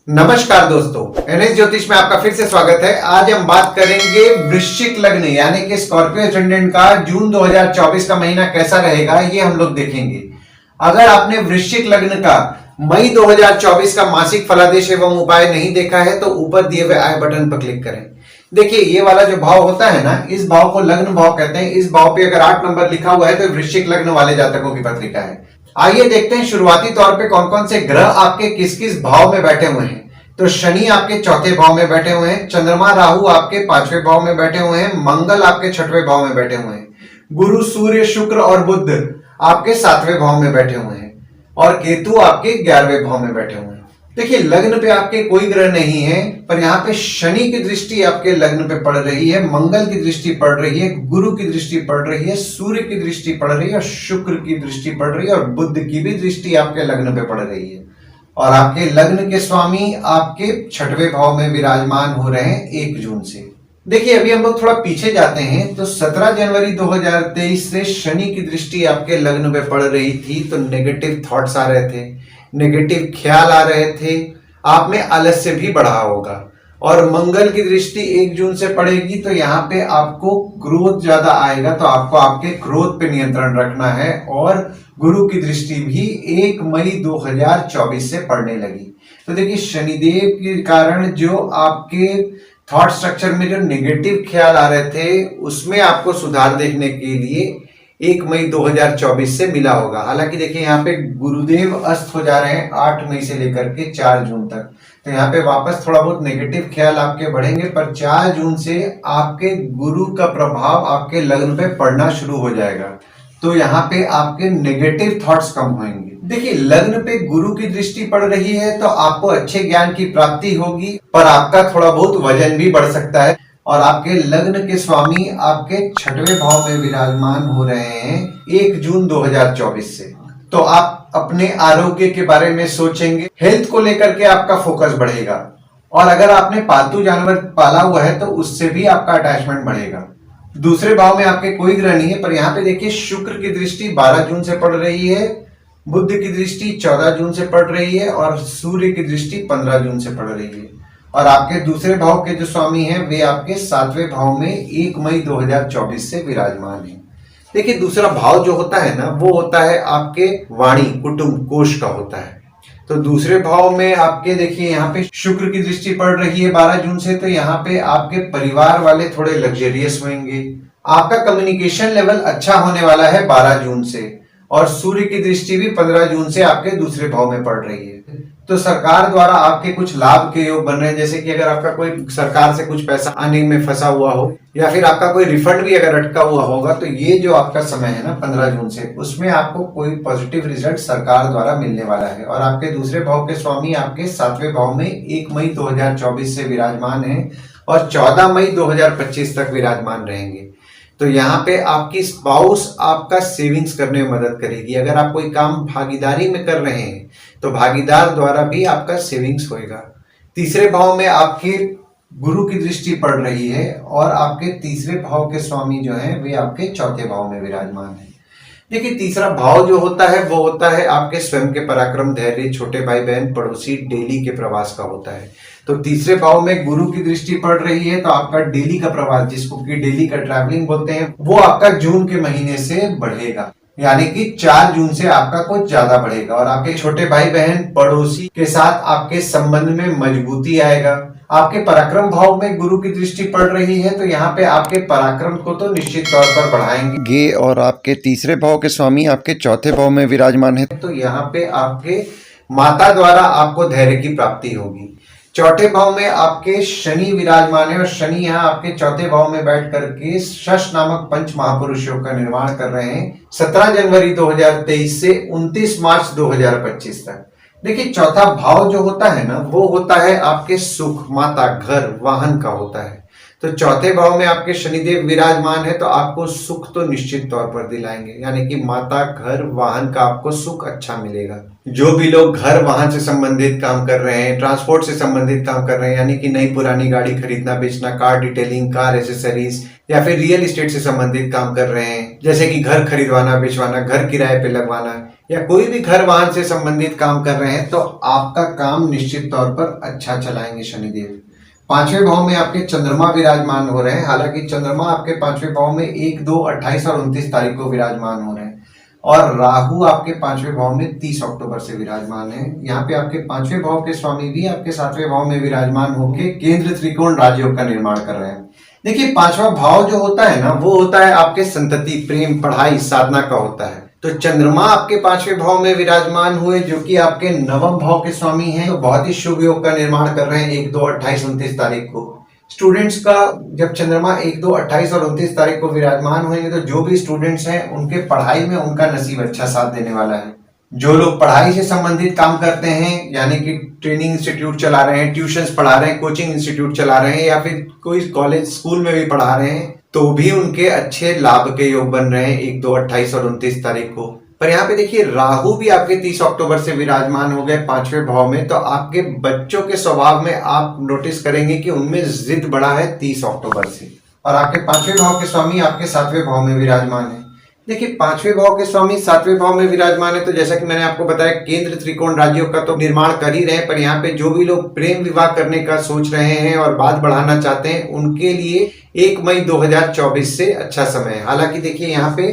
नमस्कार दोस्तों, एनएस ज्योतिष में आपका फिर से स्वागत है। आज हम बात करेंगे वृश्चिक लग्न यानी कि स्कॉर्पियो एसेंडेंट का जून 2024 का महीना कैसा रहेगा, ये हम लोग देखेंगे। अगर आपने वृश्चिक लग्न का मई 2024 का मासिक फलादेश एवं उपाय नहीं देखा है तो ऊपर दिए हुए आई बटन पर क्लिक करें। देखिए, ये वाला जो भाव होता है ना, इस भाव को लग्न भाव कहते हैं। इस भाव पे अगर 8 नंबर लिखा हुआ है तो वृश्चिक लग्न वाले जातकों की पत्रिका है। आइए देखते हैं शुरुआती तौर पे कौन कौन से ग्रह आपके किस किस भाव में बैठे हुए हैं। तो शनि आपके चौथे भाव में बैठे हुए हैं, चंद्रमा राहु आपके 5वें भाव में बैठे हुए हैं, मंगल आपके 6वें भाव में बैठे हुए हैं, गुरु सूर्य शुक्र और बुध आपके 7वें भाव में बैठे हुए हैं और केतु आपके 11वें भाव में बैठे हुए हैं। देखिए, लग्न पे आपके कोई ग्रह नहीं है, पर यहाँ पे शनि की दृष्टि आपके लग्न पे पड़ रही है, मंगल की दृष्टि पड़ रही है, गुरु की दृष्टि पड़ रही है, सूर्य की दृष्टि पड़ रही है और शुक्र की दृष्टि पड़ रही है और बुध की भी दृष्टि आपके लग्न पे पड़ रही है। और आपके लग्न के स्वामी आपके 6वें भाव में विराजमान हो रहे हैं 1 जून से। देखिए, अभी हम लोग थोड़ा पीछे जाते हैं तो 17 जनवरी 2023 से शनि की दृष्टि आपके लग्न पे पड़ रही थी, तो नेगेटिव थॉट्स आ रहे थे, नेगेटिव ख्याल आ रहे थे, आप में आलस्य भी बढ़ा होगा। और मंगल की दृष्टि 1 जून से पड़ेगी तो यहाँ पे आपको क्रोध ज्यादा आएगा, तो आपको आपके क्रोध पे नियंत्रण रखना है। और गुरु की दृष्टि भी 1 मई 2024 से पड़ने लगी। तो देखिए, शनिदेव के कारण जो आपके थॉट स्ट्रक्चर में जो नेगेटिव ख्याल आ रहे थे उसमें आपको सुधार देखने के लिए 1 मई 2024 से मिला होगा। हालांकि देखिए, यहाँ पे गुरुदेव अस्त हो जा रहे हैं 8 मई से लेकर के 4 जून तक, तो यहाँ पे वापस थोड़ा बहुत नेगेटिव ख्याल आपके बढ़ेंगे, पर 4 जून से आपके गुरु का प्रभाव आपके लग्न पे पड़ना शुरू हो जाएगा, तो यहाँ पे आपके नेगेटिव थॉट्स कम होंगे। देखिए, लग्न पे गुरु की दृष्टि पड़ रही है तो आपको अच्छे ज्ञान की प्राप्ति होगी, पर आपका थोड़ा बहुत वजन भी बढ़ सकता है। और आपके लग्न के स्वामी आपके 6वें भाव में विराजमान हो रहे हैं 1 जून 2024 से, तो आप अपने आरोग्य के बारे में सोचेंगे, हेल्थ को लेकर के आपका फोकस बढ़ेगा। और अगर आपने पालतू जानवर पाला हुआ है तो उससे भी आपका अटैचमेंट बढ़ेगा। दूसरे भाव में आपके कोई ग्रह नहीं है, पर यहाँ पे देखिए, शुक्र की दृष्टि 12 जून से पड़ रही है, बुध की दृष्टि 14 जून से पड़ रही है और सूर्य की दृष्टि 15 जून से पड़ रही है। और आपके दूसरे भाव के जो स्वामी हैं वे आपके 7वें भाव में 1 मई 2024 से विराजमान हैं। देखिए, दूसरा भाव जो होता है ना, वो होता है आपके वाणी कुटुंब कोष का होता है। तो दूसरे भाव में आपके देखिए, यहाँ पे शुक्र की दृष्टि पड़ रही है 12 जून से, तो यहाँ पे आपके परिवार वाले थोड़े लग्जरियस होंगे। आपका कम्युनिकेशन लेवल अच्छा होने वाला है 12 जून से। और सूर्य की दृष्टि भी 15 जून से आपके दूसरे भाव में पड़ रही है, तो सरकार द्वारा आपके कुछ लाभ के योग बन रहे हैं। जैसे कि अगर आपका कोई सरकार से कुछ पैसा आने में फंसा हुआ हो या फिर आपका कोई रिफंड भी अगर अटका हुआ होगा, तो ये जो आपका समय है ना 15 जून से, उसमें आपको कोई पॉजिटिव रिजल्ट सरकार द्वारा मिलने वाला है। और आपके दूसरे भाव के स्वामी आपके 7वें भाव में 1 मई 2024 से विराजमान है और 14 मई 2025 तक विराजमान रहेंगे। तो यहाँ पे आपकी स्पाउस आपका सेविंग्स करने में मदद करेगी। अगर आप कोई काम भागीदारी में कर रहे हैं तो भागीदार द्वारा भी आपका सेविंग्स होएगा। तीसरे भाव में आपके गुरु की दृष्टि पड़ रही है और आपके तीसरे भाव के स्वामी जो हैं वे आपके 4थे भाव में विराजमान है। देखिए, तीसरा भाव जो होता है वो होता है आपके स्वयं के पराक्रम, धैर्य, छोटे भाई बहन, पड़ोसी, डेली के प्रवास का होता है। तो तीसरे भाव में गुरु की दृष्टि पड़ रही है, तो आपका डेली का प्रवास, जिसको कि डेली का ट्रैवलिंग बोलते हैं, वो आपका जून के महीने से बढ़ेगा, यानी कि 4 जून से आपका कुछ ज्यादा बढ़ेगा। और आपके छोटे भाई बहन, पड़ोसी के साथ आपके संबंध में मजबूती आएगा। आपके पराक्रम भाव में गुरु की दृष्टि पड़ रही है, तो यहाँ पे आपके पराक्रम को तो निश्चित तौर पर बढ़ाएंगे। और आपके तीसरे भाव के स्वामी आपके 4थे भाव में विराजमान है, तो यहाँ पे आपके माता द्वारा आपको धैर्य की प्राप्ति होगी। 4थे भाव में आपके शनि विराजमान है और शनि यहाँ आपके 4थे भाव में बैठ करके शश नामक पंच महापुरुषों का निर्माण कर रहे हैं 17 जनवरी 2023 से 29 मार्च 2025 तक। देखिए, चौथा भाव जो होता है ना, वो होता है आपके सुख, माता, घर, वाहन का होता है। तो 4थे भाव में आपके शनिदेव विराजमान है, तो आपको सुख तो निश्चित तौर पर दिलाएंगे, यानी कि माता, घर, वाहन का आपको सुख अच्छा मिलेगा। जो भी लोग घर वाहन से संबंधित काम कर रहे हैं, ट्रांसपोर्ट से संबंधित काम कर रहे हैं, यानी कि नई पुरानी गाड़ी खरीदना बेचना, कार डिटेलिंग, कार एसेसरीज या फिर रियल एस्टेट से संबंधित काम कर रहे हैं, जैसे कि घर खरीदवाना बेचवाना, घर किराए पे लगवाना, या कोई भी घर वाहन से संबंधित काम कर रहे हैं तो आपका काम निश्चित तौर पर अच्छा चलाएंगे शनिदेव। पांचवें भाव में आपके चंद्रमा विराजमान हो रहे हैं। हालांकि चंद्रमा आपके पांचवें भाव में 1, 2, 28 और 29 तारीख को विराजमान हो रहे हैं और राहु आपके पांचवें भाव में 30 अक्टूबर से विराजमान है। यहाँ पे आपके पांचवें भाव के स्वामी भी आपके सातवें भाव में विराजमान होकर केंद्र त्रिकोण राजयोग का निर्माण कर रहे हैं। देखिए, पांचवा भाव जो होता है ना, वो होता है आपके संतति, प्रेम, पढ़ाई, साधना का होता है। तो चंद्रमा आपके पांचवें भाव में विराजमान हुए जो कि आपके नवम भाव के स्वामी हैं, तो बहुत ही शुभ योग का निर्माण कर रहे हैं 1, 2, 28, 29 तारीख को। स्टूडेंट्स का जब चंद्रमा 1, 2, 28 और 29 तारीख को विराजमान होंगे तो जो भी स्टूडेंट्स हैं उनके पढ़ाई में उनका नसीब अच्छा साथ देने वाला है। जो लोग पढ़ाई से संबंधित काम करते हैं, यानी कि ट्रेनिंग इंस्टीट्यूट चला रहे हैं, ट्यूशंस पढ़ा रहे हैं, कोचिंग इंस्टीट्यूट चला रहे हैं या फिर कोई कॉलेज स्कूल में भी पढ़ा रहे हैं, तो भी उनके अच्छे लाभ के योग बन रहे हैं 1, 2, 28 और 29 तारीख को। पर यहाँ पे देखिए, राहु भी आपके 30 अक्टूबर से विराजमान हो गए पांचवें भाव में, तो आपके बच्चों के स्वभाव में आप नोटिस करेंगे कि उनमें जिद बढ़ा है 30 अक्टूबर से। और आपके पांचवें भाव के स्वामी आपके सातवें भाव में विराजमान है। देखिए, पांचवें भाव के स्वामी सातवें भाव में विराजमान है, तो जैसा कि मैंने आपको बताया केंद्र त्रिकोण राज्यों का तो निर्माण कर ही रहे हैं, पर यहाँ पे जो भी लोग प्रेम विवाह करने का सोच रहे हैं और बात बढ़ाना चाहते हैं उनके लिए 1 मई 2024 से अच्छा समय है। हालांकि देखिए, यहाँ पे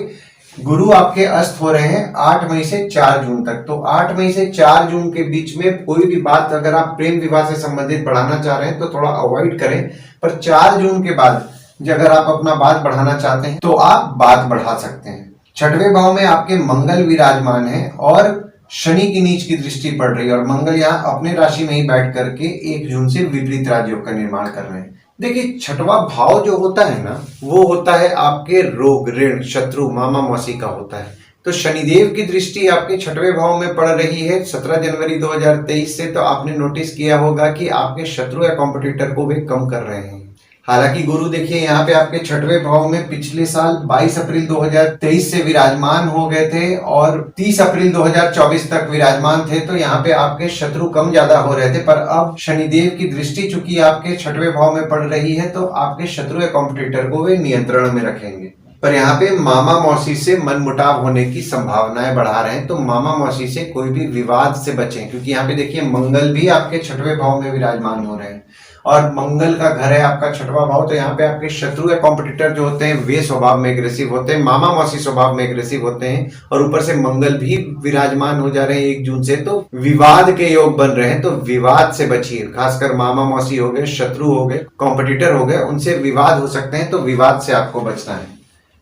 गुरु आपके अस्त हो रहे हैं 8 मई से 4 जून तक, तो 8 मई से 4 जून के बीच में कोई भी बात अगर आप प्रेम विवाह से संबंधित बढ़ाना चाह रहे हैं तो थोड़ा अवॉइड करें। पर 4 जून के बाद अगर आप अपना बात बढ़ाना चाहते हैं तो आप बात बढ़ा सकते हैं। छठवें भाव में आपके मंगल विराजमान है और शनि की नीच की दृष्टि पड़ रही है और मंगल यहाँ अपने राशि में ही बैठ करके 1 जून से विपरीत राजयोग का निर्माण कर रहे हैं। देखिए, छठवां भाव जो होता है ना, वो होता है आपके रोग, ऋण, शत्रु, मामा मौसी का होता है। तो शनिदेव की दृष्टि आपके छठवें भाव में पड़ रही है 17 जनवरी 2023 से। तो आपने नोटिस किया होगा कि आपके शत्रु या कॉम्पिटिटर को वे कम कर रहे हैं। हालांकि गुरु देखिए यहाँ पे आपके छठवें भाव में पिछले साल 22 अप्रैल 2023 से विराजमान हो गए थे और 30 अप्रैल 2024 तक विराजमान थे, तो यहाँ पे आपके शत्रु कम ज्यादा हो रहे थे। पर अब शनिदेव की दृष्टि चूंकि आपके छठवें भाव में पड़ रही है तो आपके शत्रु या कॉम्पिटिटर को वे नियंत्रण में रखेंगे। पर यहाँ पे मामा मौसी से मनमुटाव होने की संभावनाएं बढ़ा रहे हैं, तो मामा मौसी से कोई भी विवाद से बचें, क्योंकि यहाँ पे देखिए मंगल भी आपके छठवें भाव में विराजमान हो रहे हैं और मंगल का घर है आपका छठवां भाव। तो यहाँ पे आपके शत्रु या कॉम्पिटिटर जो होते हैं वे स्वभाव में एग्रेसिव होते हैं, मामा मौसी स्वभाव में एग्रेसिव होते हैं और ऊपर से मंगल भी विराजमान हो जा रहे हैं 1 जून से, तो विवाद के योग बन रहे हैं। तो विवाद से बचिए, खासकर मामा मौसी हो गए, शत्रु हो गए, कॉम्पिटिटर हो गए, उनसे विवाद हो सकते हैं, तो विवाद से आपको बचना है।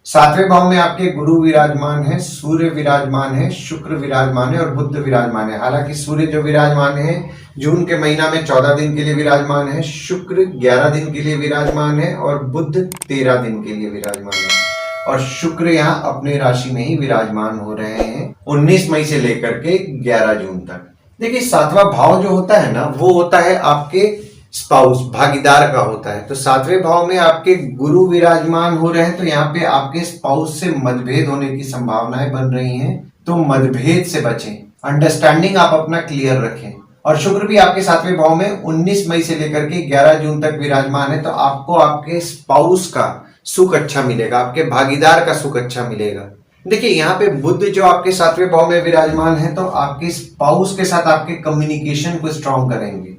सातवें भाव में आपके गुरु विराजमान है, सूर्य विराजमान है, शुक्र विराजमान है और बुध विराजमान है। हालांकि सूर्य जो विराजमान है जून के महीना में 14 दिन के लिए विराजमान है, शुक्र 11 दिन के लिए विराजमान है और बुध 13 दिन के लिए विराजमान है और शुक्र यहाँ अपने राशि में ही विराजमान हो रहे हैं 19 मई से लेकर के 11 जून तक। देखिए, सातवां भाव जो होता है ना, वो होता है आपके स्पाउस, भागीदार का होता है। तो सातवें भाव में आपके गुरु विराजमान हो रहे हैं, तो यहाँ पे आपके स्पाउस से मतभेद होने की संभावनाएं बन रही हैं, तो मतभेद से बचें, अंडरस्टैंडिंग आप अपना क्लियर रखें। और शुक्र भी आपके सातवें भाव में 19 मई से लेकर के 11 जून तक विराजमान है, तो आपको आपके स्पाउस का सुख अच्छा मिलेगा, आपके भागीदार का सुख अच्छा मिलेगा। देखिए, यहाँ पे बुध जो आपके सातवें भाव में विराजमान है, तो आपके स्पाउस के साथ आपके कम्युनिकेशन को स्ट्रॉन्ग करेंगे,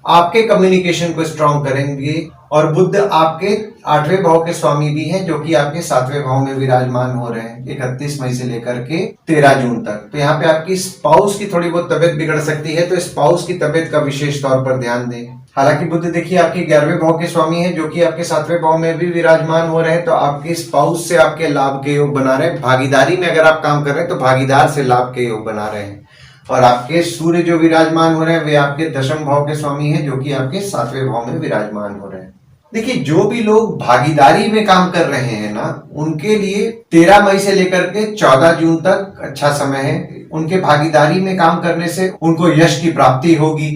आपके कम्युनिकेशन को स्ट्रॉन्ग करेंगे। और बुध आपके 8वें भाव के स्वामी भी हैं, जो कि आपके 7वें भाव में विराजमान हो रहे हैं 31 मई से लेकर के 13 जून तक। तो यहाँ पे आपकी स्पाउस की थोड़ी बहुत तबियत बिगड़ सकती है, तो स्पाउस की तबियत का विशेष तौर पर ध्यान दें। हालांकि बुध देखिए आपके 11वें भाव के स्वामी हैं, जो कि आपके 7वें भाव में भी विराजमान हो रहे हैं, तो आपके स्पाउस से आपके लाभ के योग बना रहे हैं। भागीदारी में अगर आप काम कर रहे हैं तो भागीदार से लाभ के योग बना रहे हैं। और आपके सूर्य जो विराजमान हो रहे हैं वे आपके 10वें भाव के स्वामी हैं, जो कि आपके 7वें भाव में विराजमान हो रहे हैं। देखिए, जो भी लोग भागीदारी में काम कर रहे हैं ना, उनके लिए 13 मई से लेकर के 14 जून तक अच्छा समय है। उनके भागीदारी में काम करने से उनको यश की प्राप्ति होगी।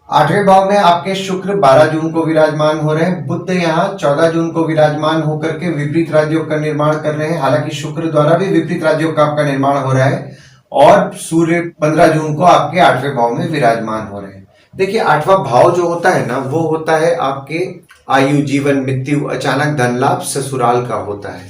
8वें भाव में आपके शुक्र 12 जून को विराजमान हो रहे हैं। बुध यहाँ 14 जून को विराजमान होकर के विपरीत राजयोग का निर्माण कर रहे हैं। हालांकि शुक्र द्वारा भी विपरीत राजयोग का आपका निर्माण हो रहा है। और सूर्य 15 जून को आपके 8वें भाव में विराजमान हो रहे हैं। देखिए, 8वां भाव जो होता है ना, वो होता है आपके आयु, जीवन, मृत्यु, अचानक धन लाभ, ससुराल का होता है।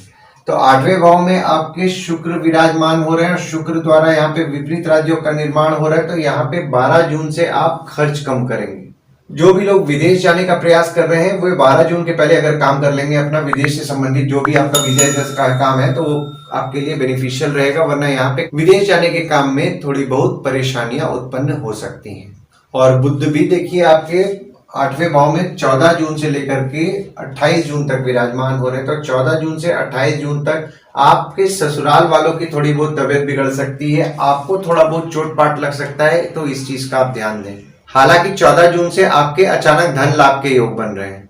तो 8वें भाव में आपके शुक्र विराजमान हो रहे हैं और शुक्र द्वारा यहाँ पे विपरीत राज्यों का निर्माण हो रहा है। तो यहाँ पे 12 जून से आप खर्च कम करेंगे। जो भी लोग विदेश जाने का प्रयास कर रहे हैं वो 12 जून के पहले अगर काम कर लेंगे अपना विदेश से संबंधित जो भी आपका विदेश का काम है तो वो आपके लिए बेनिफिशियल रहेगा, वरना यहाँ पे विदेश जाने के काम में थोड़ी बहुत परेशानियां उत्पन्न हो सकती हैं। और बुध भी देखिए आपके 8वें भाव में 14 जून से लेकर के 28 जून तक विराजमान हो रहे हैं। तो 14 जून से 28 जून तक आपके ससुराल वालों की थोड़ी बहुत तबीयत बिगड़ सकती है, आपको थोड़ा बहुत चोट-पाट लग सकता है, तो इस चीज का आप ध्यान दें। हालांकि 14 जून से आपके अचानक धन लाभ के योग बन रहे हैं।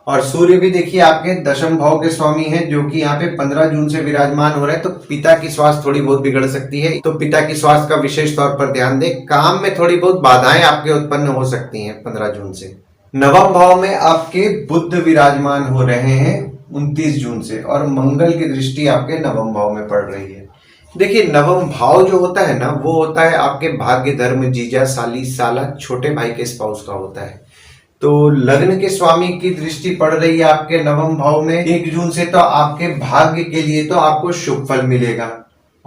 और सूर्य भी देखिए आपके दशम भाव के स्वामी हैं, जो कि यहाँ पे 15 जून से विराजमान हो रहे हैं। तो पिता की स्वास्थ्य थोड़ी बहुत बिगड़ सकती है, तो पिता की स्वास्थ्य का विशेष तौर पर ध्यान दें। काम में थोड़ी बहुत बाधाएं आपके उत्पन्न हो सकती हैं 15 जून से। नवम भाव में आपके बुध विराजमान हो रहे हैं 29 जून से, और मंगल की दृष्टि आपके नवम भाव में पड़ रही है। देखिए नवम भाव जो होता है ना, वो होता है आपके भाग्य, धर्म, जीजा, साली, साला, छोटे भाई के स्पाउस का होता है। तो लग्न के स्वामी की दृष्टि पड़ रही है आपके नवम भाव में 1 जून से, तो आपके भाग्य के लिए तो आपको शुभ फल मिलेगा।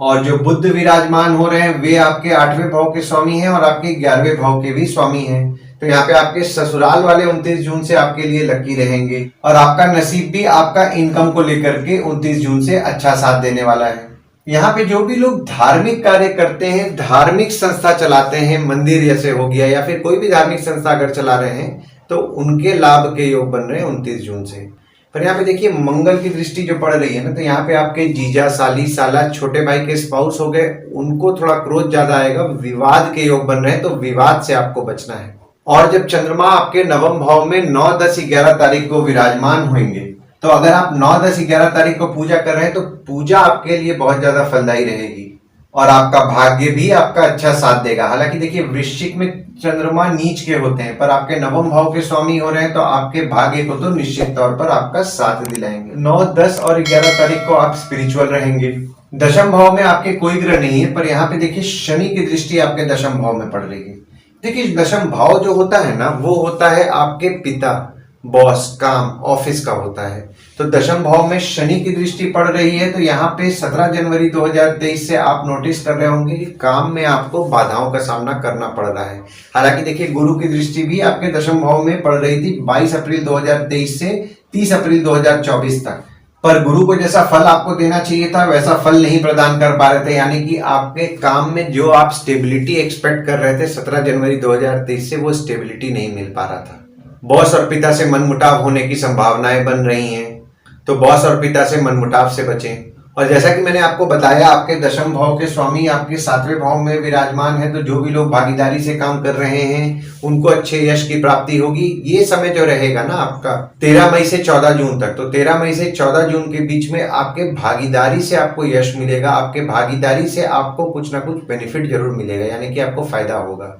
और जो बुध विराजमान हो रहे हैं वे आपके 8वें भाव के स्वामी हैं और आपके 11वें भाव के भी स्वामी हैं। तो यहाँ पे आपके ससुराल वाले 29 जून से आपके लिए लकी रहेंगे, और आपका नसीब भी आपका इनकम को लेकर के 29 जून से अच्छा साथ देने वाला है। यहाँ पे जो भी लोग धार्मिक कार्य करते हैं, धार्मिक संस्था चलाते हैं, मंदिर जैसे हो गया या फिर कोई भी धार्मिक संस्था अगर चला रहे हैं, तो उनके लाभ के योग बन रहे हैं 29 जून से। पर यहाँ पे देखिए मंगल की दृष्टि जो पड़ रही है ना, तो यहाँ पे आपके जीजा, साली, साला, छोटे भाई के स्पाउस हो गए, उनको थोड़ा क्रोध ज्यादा आएगा, विवाद के योग बन रहे हैं, तो विवाद से आपको बचना है। और जब चंद्रमा आपके नवम भाव में 9, 10, 11 तारीख को विराजमान होंगे, तो अगर आप 9, 10, 11 तारीख को पूजा कर रहे हैं तो पूजा आपके लिए बहुत ज्यादा फलदायी रहेगी और आपका भाग्य भी आपका अच्छा साथ देगा। हालांकि देखिए वृश्चिक में चंद्रमा नीच के होते हैं, पर आपके नवम भाव के स्वामी हो रहे हैं, तो आपके भाग्य को तो निश्चित तौर पर आपका साथ दिलाएंगे। 9, 10 और 11 तारीख को आप स्पिरिचुअल रहेंगे। दशम भाव में आपके कोई ग्रह नहीं है, पर यहाँ पे देखिए शनि की दृष्टि आपके दशम भाव में पड़ रही है। देखिए दशम भाव जो होता है ना, वो होता है आपके पिता, बॉस, काम, ऑफिस का होता है। तो दशम भाव में शनि की दृष्टि पड़ रही है, तो यहाँ पे 17 जनवरी 2023 से आप नोटिस कर रहे होंगे कि काम में आपको बाधाओं का सामना करना पड़ रहा है। हालांकि देखिए गुरु की दृष्टि भी आपके दशम भाव में पड़ रही थी 22 अप्रैल 2023 से 30 अप्रैल 2024 तक, पर गुरु को जैसा फल आपको देना चाहिए था वैसा फल नहीं प्रदान कर पा रहे थे। यानी कि आपके काम में जो आप स्टेबिलिटी एक्सपेक्ट कर रहे थे 17 जनवरी 2023 से, वो स्टेबिलिटी नहीं मिल पा रहा था। बॉस और पिता से मनमुटाव होने की संभावनाएं बन रही हैं, तो बॉस और पिता से मनमुटाव से बचें। और जैसा कि मैंने आपको बताया आपके दशम भाव के स्वामी आपके 7वें भाव में विराजमान है, तो जो भी लोग भागीदारी से काम कर रहे हैं उनको अच्छे यश की प्राप्ति होगी। ये समय जो रहेगा ना आपका 13 मई से 14 जून तक, तो 13 मई से 14 जून के बीच में आपके भागीदारी से आपको यश मिलेगा, आपके भागीदारी से आपको कुछ ना कुछ बेनिफिट जरूर मिलेगा, यानी कि आपको फायदा होगा।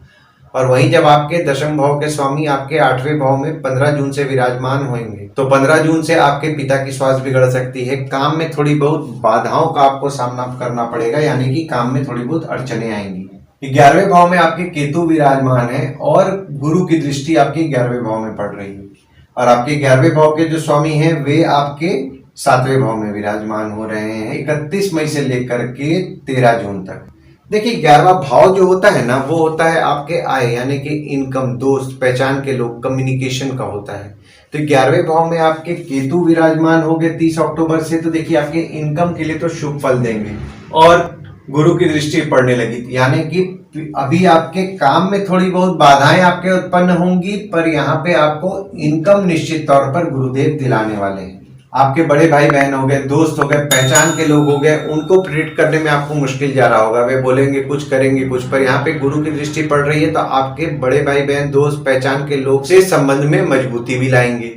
और वहीं जब आपके दशम भाव के स्वामी आपके 8वें भाव में 15 जून से विराजमान होंगे, तो 15 जून से आपके पिता की स्वास्थ्य बिगड़ सकती है, काम में थोड़ी बहुत बाधाओं का आपको सामना करना पड़ेगा, यानी कि काम में थोड़ी बहुत अड़चने आएंगी। 11वें भाव में आपके केतु विराजमान है और गुरु की दृष्टि आपके 11वें भाव में पड़ रही है, और आपके 11वें भाव के जो स्वामी हैं वे आपके 7वें भाव में विराजमान हो रहे हैं 31 मई से लेकर के 13 जून तक। देखिए 11वां भाव जो होता है ना, वो होता है आपके आय, यानी कि इनकम, दोस्त, पहचान के लोग, कम्युनिकेशन का होता है। तो 11वें भाव में आपके केतु विराजमान हो गए 30 अक्टूबर से, तो देखिए आपके इनकम के लिए तो शुभ फल देंगे। और गुरु की दृष्टि पड़ने लगी, यानी कि अभी आपके काम में थोड़ी बहुत बाधाएं आपके उत्पन्न होंगी, पर यहाँ पे आपको इनकम निश्चित तौर पर गुरुदेव दिलाने वाले हैं। आपके बड़े भाई बहन हो गए, दोस्त हो गए, पहचान के लोग हो गए, उनको प्रेडिक्ट करने में आपको मुश्किल जा रहा होगा, वे बोलेंगे कुछ, करेंगे कुछ, पर यहाँ पे गुरु की दृष्टि पड़ रही है, तो आपके बड़े भाई बहन, दोस्त, पहचान के लोग से संबंध में मजबूती भी लाएंगे।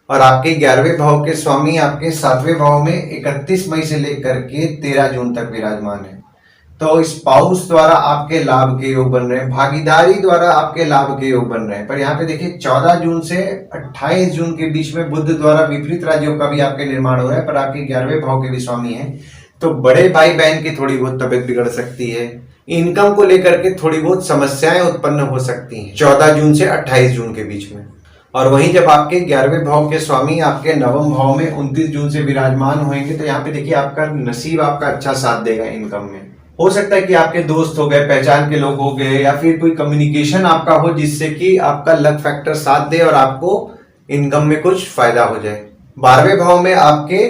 और आपके 11वें भाव के स्वामी आपके 7वें भाव में 31 मई से लेकर के 13 जून तक विराजमान है, तो स्पाउस द्वारा आपके लाभ के योग बन रहे हैं, भागीदारी द्वारा आपके लाभ के योग बन रहे हैं। पर यहाँ पे देखिए 14 जून से 28 जून के बीच में बुध द्वारा विपरीत राज्यों का भी आपके निर्माण हो रहा है, पर आपके 11वें भाव के भी स्वामी हैं, तो बड़े भाई बहन की थोड़ी बहुत तबियत बिगड़ सकती है, इनकम को लेकर के थोड़ी बहुत समस्याएं उत्पन्न हो सकती हैं 14 जून से 28 जून के बीच में। और वहीं जब आपके 11वें भाव के स्वामी आपके नवम भाव में 29 जून से विराजमान होंगे तो यहाँ पे देखिए आपका नसीब आपका अच्छा साथ देगा इनकम में। हो सकता है कि आपके दोस्त हो गए, पहचान के लोग हो गए, या फिर कोई कम्युनिकेशन आपका हो जिससे कि आपका लक फैक्टर साथ दे और आपको इनकम में कुछ फायदा हो जाए। 12वें भाव में आपके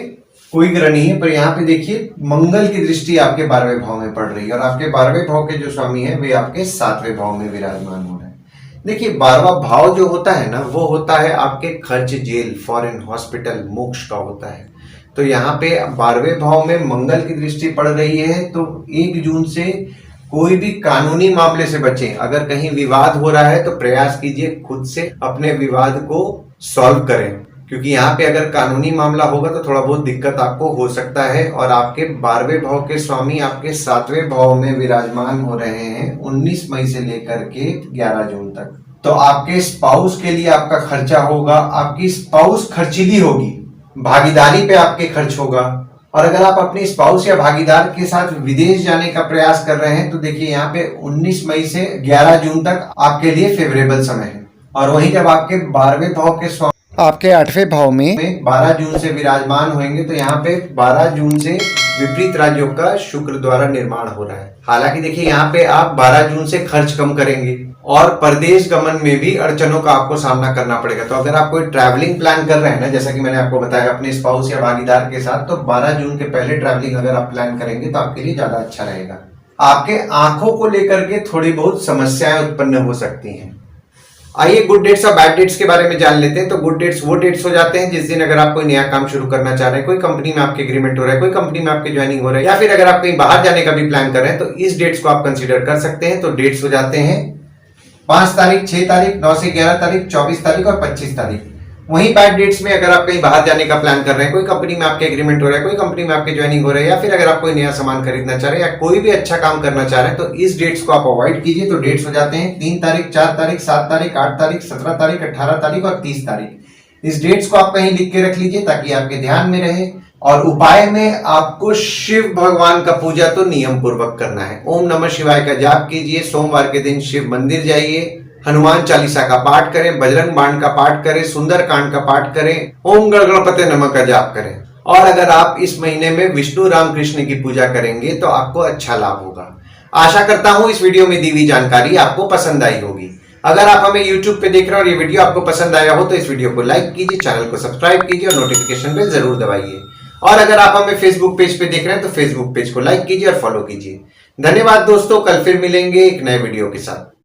कोई ग्रह नहीं है, पर यहाँ पे देखिए मंगल की दृष्टि आपके 12वें भाव में पड़ रही है और आपके 12वें भाव के जो स्वामी है वे आपके 7वें भाव में विराजमान हो रहे हैं। देखिए 12वां भाव जो होता है ना, वो होता है आपके खर्च, जेल, फॉरेन, हॉस्पिटल, मोक्ष का होता है। तो यहाँ पे 12वें भाव में मंगल की दृष्टि पड़ रही है तो 1 जून से कोई भी कानूनी मामले से बचें। अगर कहीं विवाद हो रहा है तो प्रयास कीजिए खुद से अपने विवाद को सॉल्व करें, क्योंकि यहाँ पे अगर कानूनी मामला होगा तो थोड़ा बहुत दिक्कत आपको हो सकता है। और आपके 12वें भाव के स्वामी आपके 7वें भाव में विराजमान हो रहे हैं 19 मई से लेकर के 11 जून तक। तो आपके स्पाउस के लिए आपका खर्चा होगा, आपकी स्पाउस खर्चीली होगी, भागीदारी पे आपके खर्च होगा। और अगर आप अपने स्पाउस या भागीदार के साथ विदेश जाने का प्रयास कर रहे हैं तो देखिए यहाँ पे 19 मई से 11 जून तक आपके लिए फेवरेबल समय है। और वहीं जब आपके 12वें भाव के स्वामी आपके 8वें भाव में 12 जून से विराजमान होंगे तो यहाँ पे 12 जून से विपरीत राजयोग का शुक्र द्वारा निर्माण हो रहा है। हालांकि देखिए यहाँ पे आप 12 जून से खर्च कम करेंगे और परदेश गमन में भी अड़चनों का आपको सामना करना पड़ेगा। तो अगर आप कोई ट्रैवलिंग प्लान कर रहे हैं ना, जैसा कि मैंने आपको बताया अपने स्पाउस या भागीदार के साथ, तो 12 जून के पहले ट्रैवलिंग अगर आप प्लान करेंगे तो आपके लिए ज्यादा अच्छा रहेगा। आपके आंखों को लेकर के थोड़ी बहुत समस्याएं उत्पन्न हो सकती हैं। आइए गुड डेट्स और बैड डेट्स के बारे में जान लेते हैं। तो गुड डेट्स वो डेट्स हो जाते हैं जिस दिन अगर आप कोई नया काम शुरू करना चाह रहे हैं, कोई कंपनी में आपके एग्रीमेंट हो रहा है, कोई कंपनी में आपके ज्वाइनिंग हो रहा है, या फिर अगर आप कहीं बाहर जाने का भी प्लान कर रहे हैं तो इस डेट्स को आप कंसीडर कर सकते हैं। तो डेट्स हो जाते हैं 5 तारीख, 6 तारीख, 9 से 11 तारीख, 24 तारीख और 25 तारीख। वहीं बैड डेट्स में अगर आप कहीं बाहर जाने का प्लान कर रहे हैं, कोई कंपनी में आपके एग्रीमेंट हो रहा है, कोई कंपनी में आपके ज्वाइनिंग हो रहा है, या फिर अगर आप कोई नया सामान खरीदना चाह रहे हैं या कोई भी अच्छा काम करना चाह रहे हैं तो इस डेट्स को आप अवॉइड कीजिए। तो डेट्स हो जाते हैं 3 तारीख, 4 तारीख, 7 तारीख, 8 तारीख, 17 तारीख, 18 तारीख और 30 तारीख। इस डेट्स को आप कहीं लिख के रख लीजिए ताकि आपके ध्यान में रहे। और उपाय में आपको शिव भगवान का पूजा तो नियम पूर्वक करना है। ओम नमः शिवाय का जाप कीजिए, सोमवार के दिन शिव मंदिर जाइए, हनुमान चालीसा का पाठ करें, बजरंग बाण का पाठ करें, सुंदर कांड का पाठ करें, ओम गणपते नमः का जाप करें। और अगर आप इस महीने में विष्णु राम कृष्ण की पूजा करेंगे तो आपको अच्छा लाभ होगा। आशा करता हूं इस वीडियो में दी हुई जानकारी आपको पसंद आई होगी। अगर आप हमें YouTube पे देख रहे हैं और ये वीडियो आपको पसंद आया हो तो इस वीडियो को लाइक कीजिए, चैनल को सब्सक्राइब कीजिए और नोटिफिकेशन बेल जरूर दबाइए। और अगर आप हमें फेसबुक पेज पे देख रहे हैं तो फेसबुक पेज को लाइक कीजिए और फॉलो कीजिए। धन्यवाद दोस्तों, कल फिर मिलेंगे एक नए वीडियो के साथ।